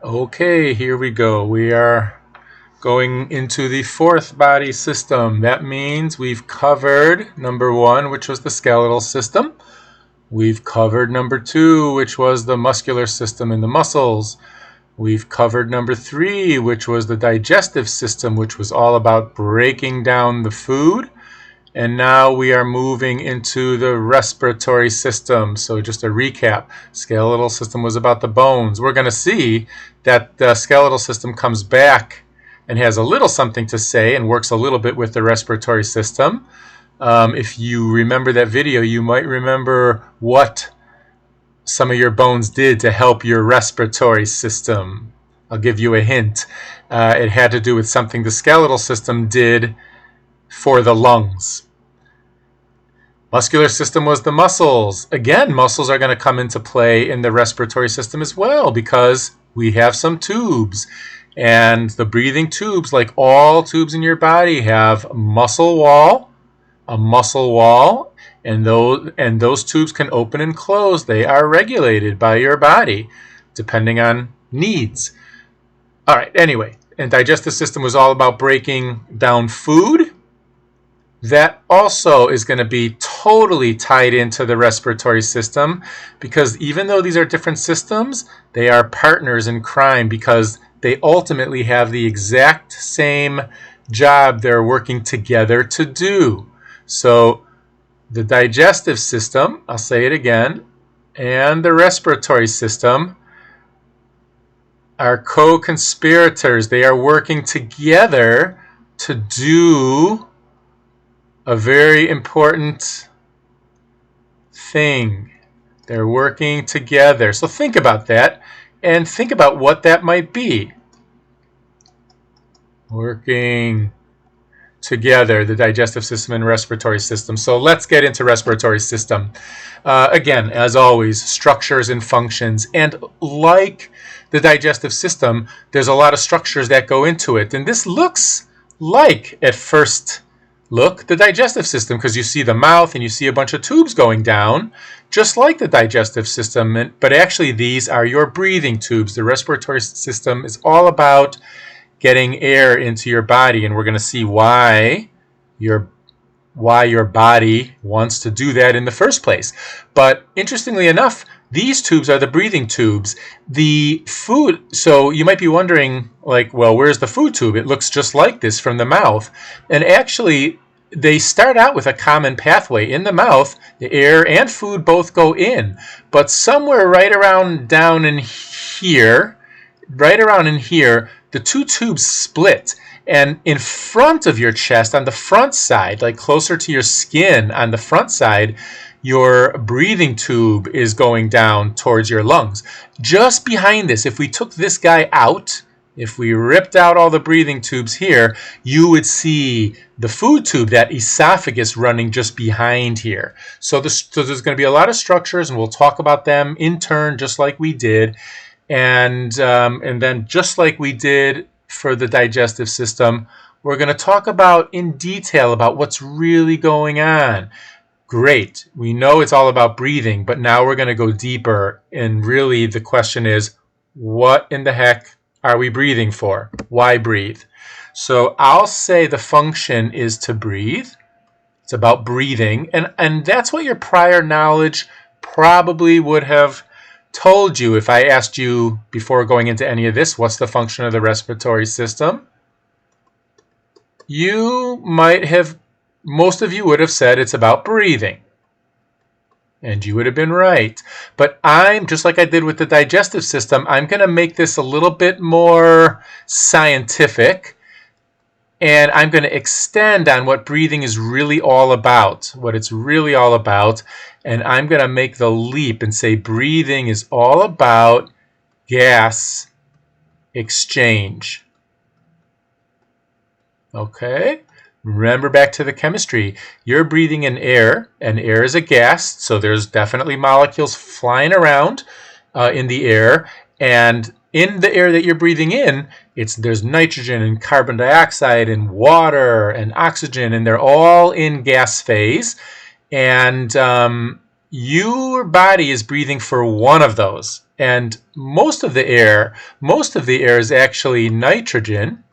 Okay, here we go. We are going into the fourth body system. That means we've covered number one, which was the skeletal system. We've covered number two, which was the muscular system and the muscles. We've covered number three, which was the digestive system, which was all about breaking down the food. And now we are moving into the respiratory system. So just a recap, skeletal system was about the bones. We're going to see that the skeletal system comes back and has a little something to say and works a little bit with the respiratory system. If you remember that video, you might remember what some of your bones did to help your respiratory system. I'll give you a hint. It had to do with something the skeletal system did for the lungs. Muscular system was the muscles. Again, muscles are going to come into play in the respiratory system as well because we have some tubes. And the breathing tubes, like all tubes in your body, have a muscle wall, and those tubes can open and close. They are regulated by your body depending on needs. All right, anyway, and digestive system was all about breaking down food. That also is going to be totally tied into the respiratory system because even though these are different systems, they are partners in crime because they ultimately have the exact same job they're working together to do. So the digestive system, I'll say it again, and the respiratory system are co-conspirators. They are working together to do a very important thing. They're working together. So think about that and think about what that might be. Working together, the digestive system and respiratory system. So let's get into respiratory system. Again, as always, structures and functions. And like the digestive system, there's a lot of structures that go into it. And this looks like, at first look, the digestive system because you see the mouth and you see a bunch of tubes going down, just like the digestive system. But actually, these are your breathing tubes. The respiratory system is all about getting air into your body, and we're going to see why your body wants to do that in the first place. But interestingly enough, these tubes are the breathing tubes. The food, so you might be wondering, like, well, where's the food tube? It looks just like this from the mouth. And actually, they start out with a common pathway. In the mouth, the air and food both go in. But somewhere right around in here, the two tubes split. And in front of your chest, on the front side, like closer to your skin on the front side, your breathing tube is going down towards your lungs. Just behind this, if we took this guy out, if we ripped out all the breathing tubes here, you would see the food tube, that esophagus, running just behind here. So there's going to be a lot of structures, and we'll talk about them in turn, just like we did. And then just like we did for the digestive system, we're going to talk about in detail about what's really going on. Great. We know it's all about breathing, but now we're going to go deeper. And really the question is, what in the heck are we breathing for? Why breathe? So I'll say the function is to breathe. It's about breathing. And that's what your prior knowledge probably would have told you if I asked you before going into any of this, what's the function of the respiratory system? Most of you would have said it's about breathing. And you would have been right. But just like I did with the digestive system, I'm going to make this a little bit more scientific. And I'm going to extend on what breathing is really all about, what it's really all about. And I'm going to make the leap and say breathing is all about gas exchange. Okay? Remember back to the chemistry. You're breathing in air, and air is a gas, so there's definitely molecules flying around in the air. And in the air that you're breathing in, there's nitrogen and carbon dioxide and water and oxygen, and they're all in gas phase. And your body is breathing for one of those. And most of the air is actually nitrogen,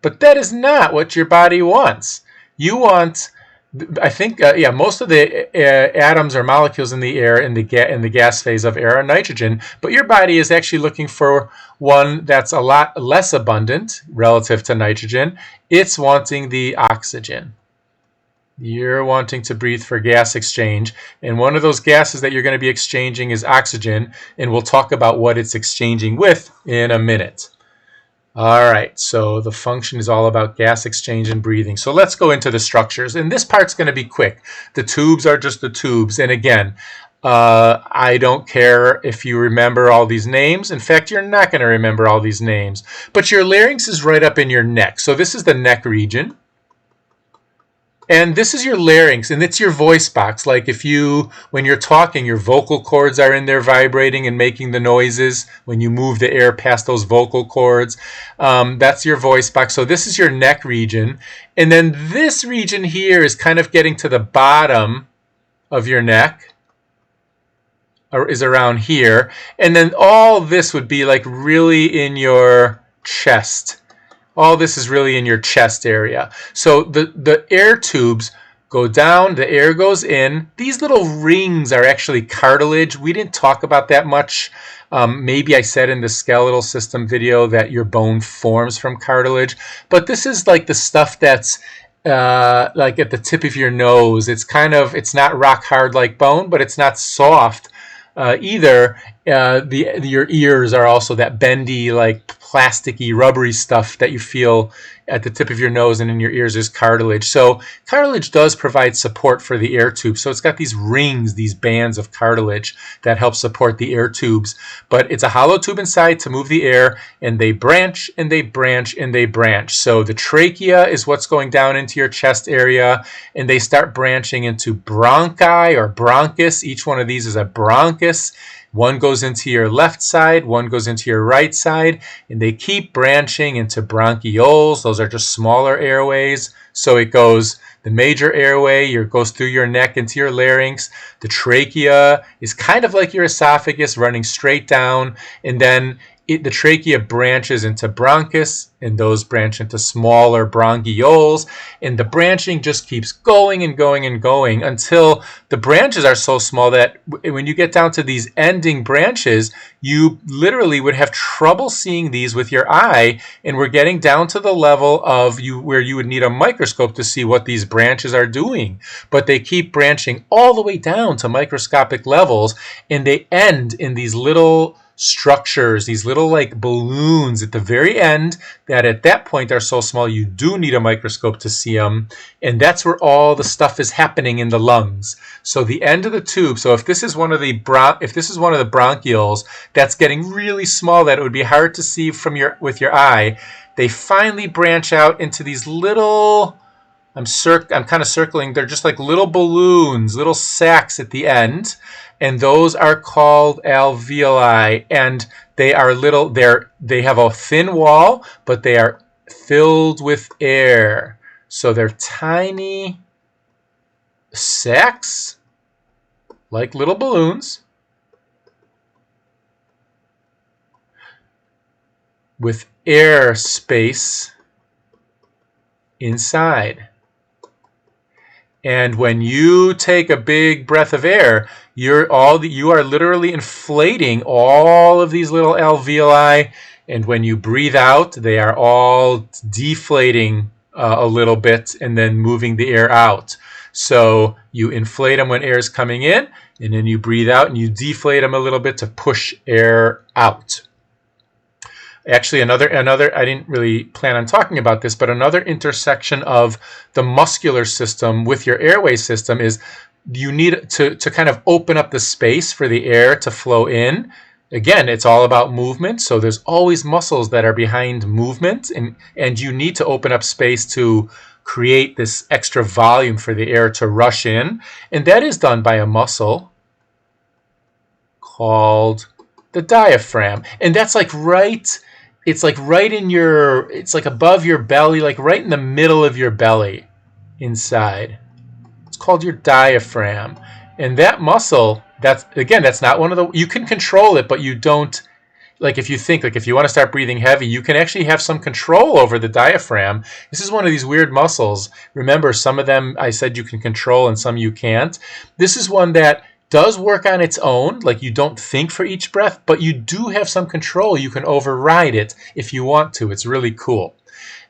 but that is not what your body wants. You want, I think, most of the atoms or molecules in the air in the gas phase of air are nitrogen, but your body is actually looking for one that's a lot less abundant relative to nitrogen. It's wanting the oxygen. You're wanting to breathe for gas exchange, and one of those gases that you're going to be exchanging is oxygen, and we'll talk about what it's exchanging with in a minute. All right, so the function is all about gas exchange and breathing. So let's go into the structures, and this part's going to be quick. The tubes are just the tubes, and again, I don't care if you remember all these names. In fact, you're not going to remember all these names, but your larynx is right up in your neck. So this is the neck region. And this is your larynx, and it's your voice box. Like when you're talking, your vocal cords are in there vibrating and making the noises when you move the air past those vocal cords. That's your voice box. So this is your neck region. And then this region here is kind of getting to the bottom of your neck, or is around here. And then all this would be like really in your chest. All this is really in your chest area. So the air tubes go down, the air goes in. These little rings are actually cartilage. We didn't talk about that much. Maybe I said in the skeletal system video that your bone forms from cartilage. But this is like the stuff that's like at the tip of your nose. It's not rock hard like bone, but it's not soft either. Your ears are also that bendy, like plasticky, rubbery stuff that you feel at the tip of your nose, and in your ears is cartilage. So cartilage does provide support for the air tube. So it's got these rings, these bands of cartilage that help support the air tubes. But it's a hollow tube inside to move the air, and they branch and they branch and they branch. So the trachea is what's going down into your chest area, and they start branching into bronchi or bronchus. Each one of these is a bronchus. One goes into your left side, one goes into your right side, and they keep branching into bronchioles. Those are just smaller airways. So it goes, the major airway goes through your neck into your larynx. The trachea is kind of like your esophagus running straight down, and then the trachea branches into bronchus, and those branch into smaller bronchioles, and the branching just keeps going and going and going until the branches are so small that when you get down to these ending branches, you literally would have trouble seeing these with your eye, and we're getting down to the level of where you would need a microscope to see what these branches are doing. But they keep branching all the way down to microscopic levels, and they end in these little structures, these little like balloons at the very end that at that point are so small you do need a microscope to see them, and that's where all the stuff is happening in the lungs. So the end of the tube, so if this is one of the bronchioles that's getting really small that it would be hard to see with your eye, they finally branch out into these little, I'm kind of circling, they're just like little balloons, little sacs at the end, and those are called alveoli, and they are little, they have a thin wall, but they are filled with air. So they're tiny sacs, like little balloons, with air space inside. And when you take a big breath of air, you are literally inflating all of these little alveoli. And when you breathe out, they are all deflating a little bit and then moving the air out. So you inflate them when air is coming in, and then you breathe out and you deflate them a little bit to push air out. Actually, another I didn't really plan on talking about this, but another intersection of the muscular system with your airway system is you need to kind of open up the space for the air to flow in. Again, it's all about movement, so there's always muscles that are behind movement, and you need to open up space to create this extra volume for the air to rush in, and that is done by a muscle called the diaphragm. And that's like it's like above your belly, like right in the middle of your belly inside. It's called your diaphragm. And that muscle that's not one of the, you can control it, but you don't, like if you think, like if you want to start breathing heavy, you can actually have some control over the diaphragm. This is one of these weird muscles. Remember, some of them I said you can control and some you can't. This is one that does work on its own, like you don't think for each breath, but you do have some control. You can override it if you want to. It's really cool.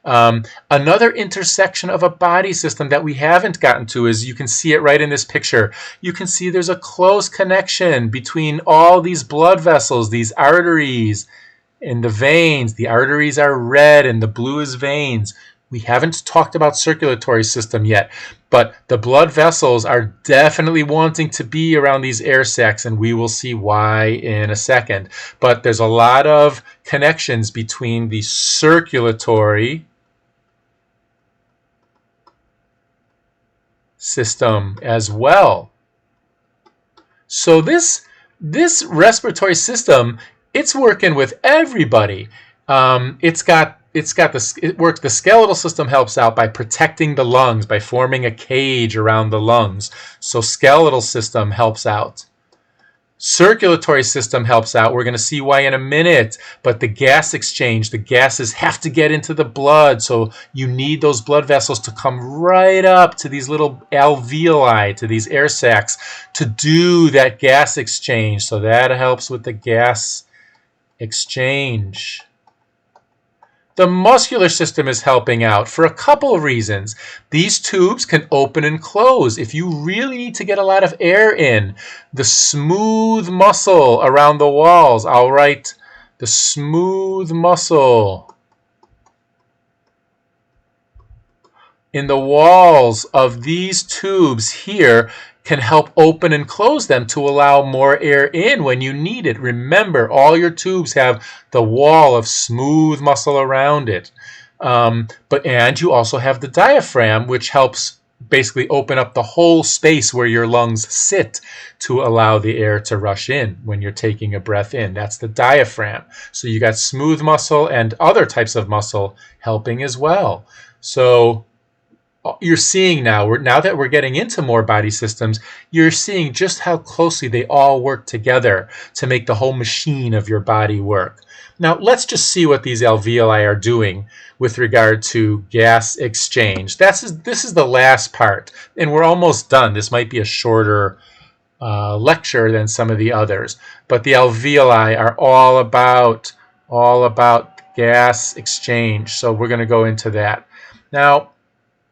Another intersection of a body system that we haven't gotten to is, you can see it right in this picture. You can see there's a close connection between all these blood vessels, these arteries and the veins. The arteries are red and the blue is veins. We haven't talked about circulatory system yet, but the blood vessels are definitely wanting to be around these air sacs, and we will see why in a second. But there's a lot of connections between the circulatory system as well. So this respiratory system, it's working with everybody. The skeletal system helps out by protecting the lungs, by forming a cage around the lungs. So skeletal system helps out. Circulatory system helps out. We're going to see why in a minute. But the gas exchange, the gases have to get into the blood. So you need those blood vessels to come right up to these little alveoli, to these air sacs, to do that gas exchange. So that helps with the gas exchange. The muscular system is helping out for a couple of reasons. These tubes can open and close if you really need to get a lot of air in. The smooth muscle around the walls, I'll write the smooth muscle in the walls of these tubes here can help open and close them to allow more air in when you need it. Remember, all your tubes have the wall of smooth muscle around it. And you also have the diaphragm, which helps basically open up the whole space where your lungs sit to allow the air to rush in when you're taking a breath in. That's the diaphragm. So you got smooth muscle and other types of muscle helping as well. So you're seeing now that we're getting into more body systems, you're seeing just how closely they all work together to make the whole machine of your body work. Now, let's just see what these alveoli are doing with regard to gas exchange. This is the last part, and we're almost done. This might be a shorter lecture than some of the others, but the alveoli are all about gas exchange. So we're going to go into that. Now,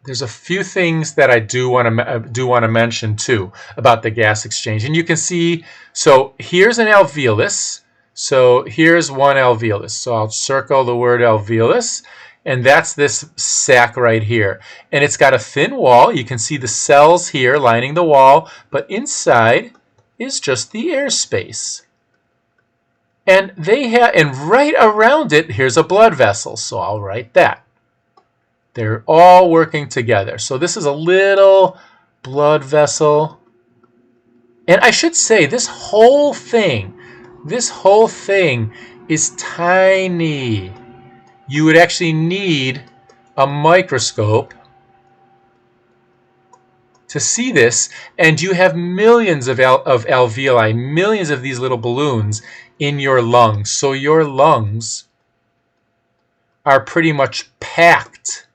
there's a few things that I do want to mention too about the gas exchange. And you can see, so here's an alveolus. So here's one alveolus. So I'll circle the word alveolus, and that's this sac right here. And it's got a thin wall. You can see the cells here lining the wall, but inside is just the airspace. And right around it, here's a blood vessel. So I'll write that. They're all working together. So this is a little blood vessel. And I should say, this whole thing is tiny. You would actually need a microscope to see this. And you have millions of alveoli, millions of these little balloons in your lungs. So your lungs are pretty much packed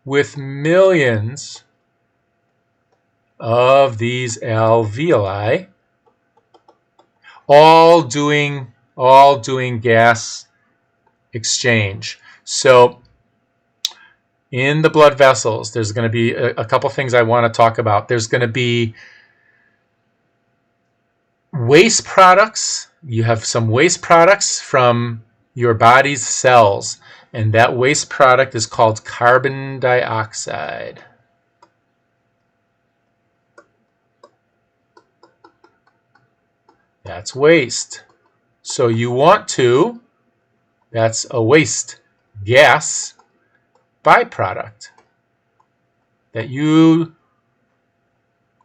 with millions of these alveoli, all doing gas exchange. So in the blood vessels, there's going to be a couple things I want to talk about. There's going to be waste products. You have some waste products from your body's cells, and that waste product is called carbon dioxide. That's waste. So that's a waste gas byproduct that you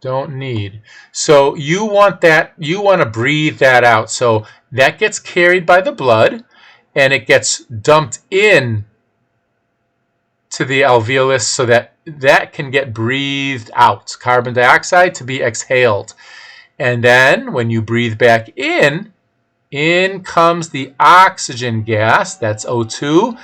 don't need. So you want to breathe that out. So that gets carried by the blood, and it gets dumped in to the alveolus so that that can get breathed out. Carbon dioxide to be exhaled. And then when you breathe back in comes the oxygen gas. That's O2.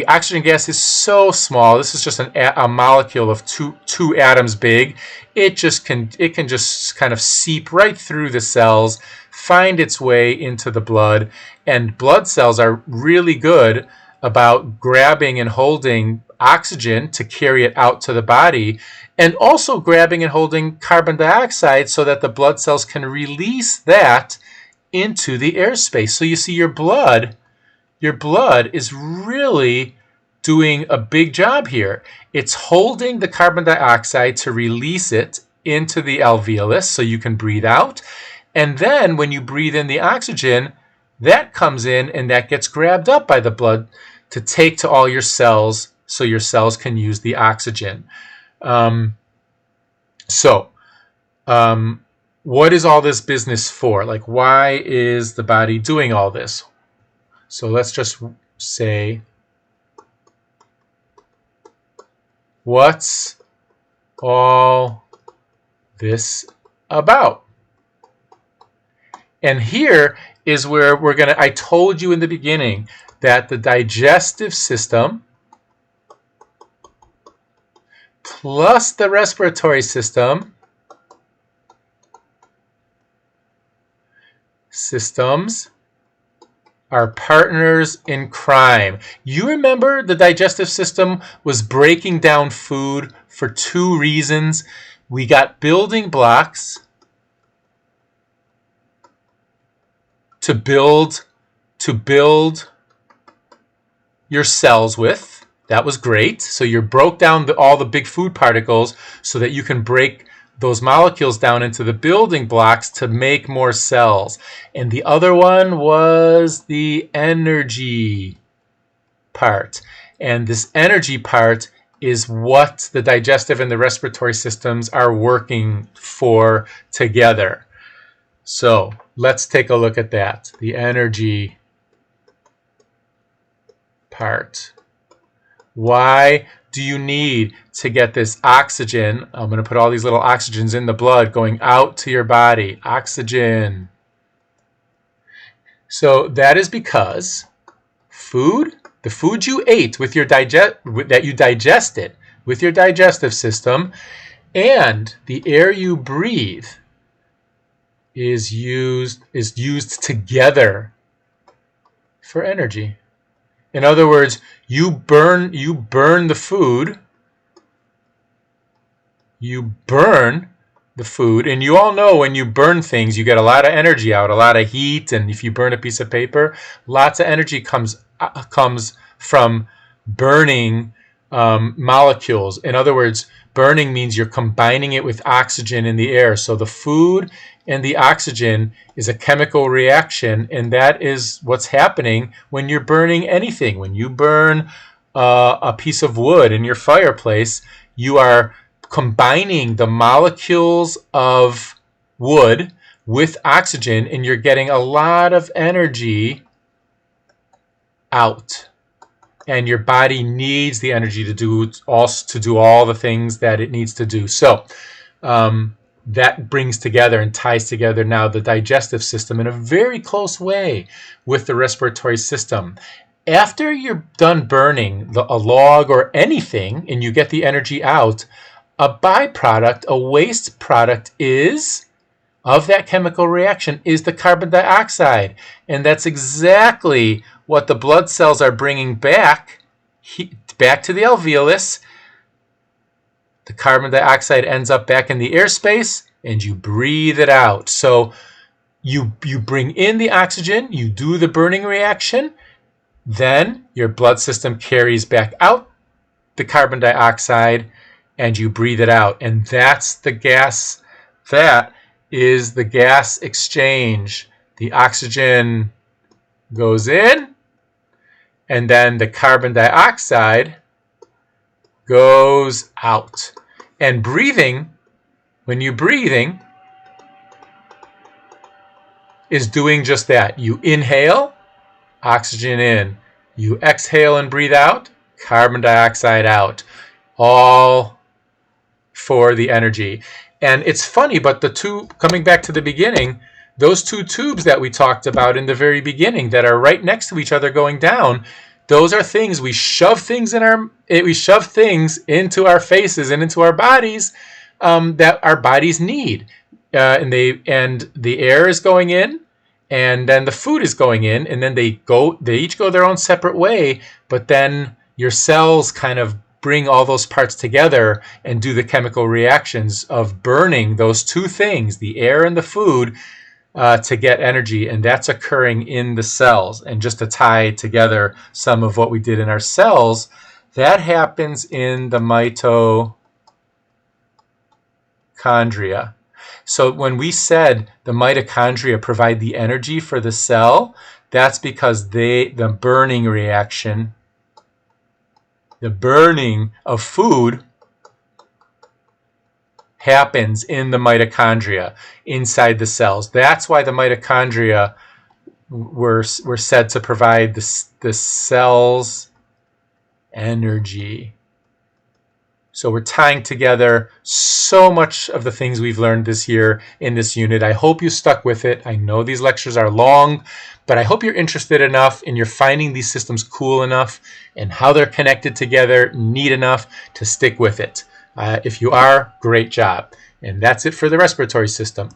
Oxygen gas is so small. This is just a molecule of two atoms big. It can just kind of seep right through the cells, find its way into the blood, and blood cells are really good about grabbing and holding oxygen to carry it out to the body, and also grabbing and holding carbon dioxide so that the blood cells can release that into the airspace. So you see your blood is really doing a big job here. It's holding the carbon dioxide to release it into the alveolus so you can breathe out. And then when you breathe in the oxygen, that comes in and that gets grabbed up by the blood to take to all your cells so your cells can use the oxygen. What is all this business for? Like, why is the body doing all this? So let's just say, what's all this about? And here is where I told you in the beginning that the digestive system plus the respiratory system systems are partners in crime. You remember the digestive system was breaking down food for two reasons. We got building blocks to build your cells with. That was great. So you broke down all the big food particles so that you can break those molecules down into the building blocks to make more cells. And the other one was the energy part. And this energy part is what the digestive and the respiratory systems are working for together. So let's take a look at that. The energy part. Why do you need to get this oxygen? I'm going to put all these little oxygens in the blood going out to your body. Oxygen. So that is because the food you ate with your that you digested with your digestive system, and the air you breathe is used together for energy. In other words, you burn the food. You burn the food, and you all know when you burn things, you get a lot of energy out, a lot of heat, and if you burn a piece of paper, lots of energy comes from burning molecules. In other words, burning means you're combining it with oxygen in the air. So the food and the oxygen is a chemical reaction, and that is what's happening when you're burning anything. When you burn a piece of wood in your fireplace, you are combining the molecules of wood with oxygen, and you're getting a lot of energy out. And your body needs the energy to do all the things that it needs to do. So that brings together and ties together now the digestive system in a very close way with the respiratory system. After you're done burning a log or anything and you get the energy out, a byproduct, a waste product of that chemical reaction is the carbon dioxide. And that's exactly what the blood cells are bringing back to the alveolus. The carbon dioxide ends up back in the airspace, and you breathe it out. So you bring in the oxygen, you do the burning reaction, then your blood system carries back out the carbon dioxide, and you breathe it out. And that's the gas. That is the gas exchange. The oxygen goes in, and then the carbon dioxide goes out. And breathing, when you're breathing, is doing just that. You inhale, oxygen in. You exhale and breathe out, carbon dioxide out, all for the energy. And it's funny, but coming back to the beginning, those two tubes that we talked about in the very beginning that are right next to each other going down, those are things we shove things into our faces and into our bodies that our bodies need, and the air is going in, and then the food is going in, and then they each go their own separate way, but then your cells kind of bring all those parts together and do the chemical reactions of burning those two things, the air and the food, to get energy, and that's occurring in the cells. And just to tie together some of what we did in our cells, that happens in the mitochondria. So when we said the mitochondria provide the energy for the cell, that's because the burning reaction, the burning of food, happens in the mitochondria inside the cells. That's why the mitochondria were said to provide the cell's energy. So we're tying together so much of the things we've learned this year in this unit. I hope you stuck with it. I know these lectures are long, but I hope you're interested enough and you're finding these systems cool enough and how they're connected together neat enough to stick with it. If you are, great job. And that's it for the respiratory system.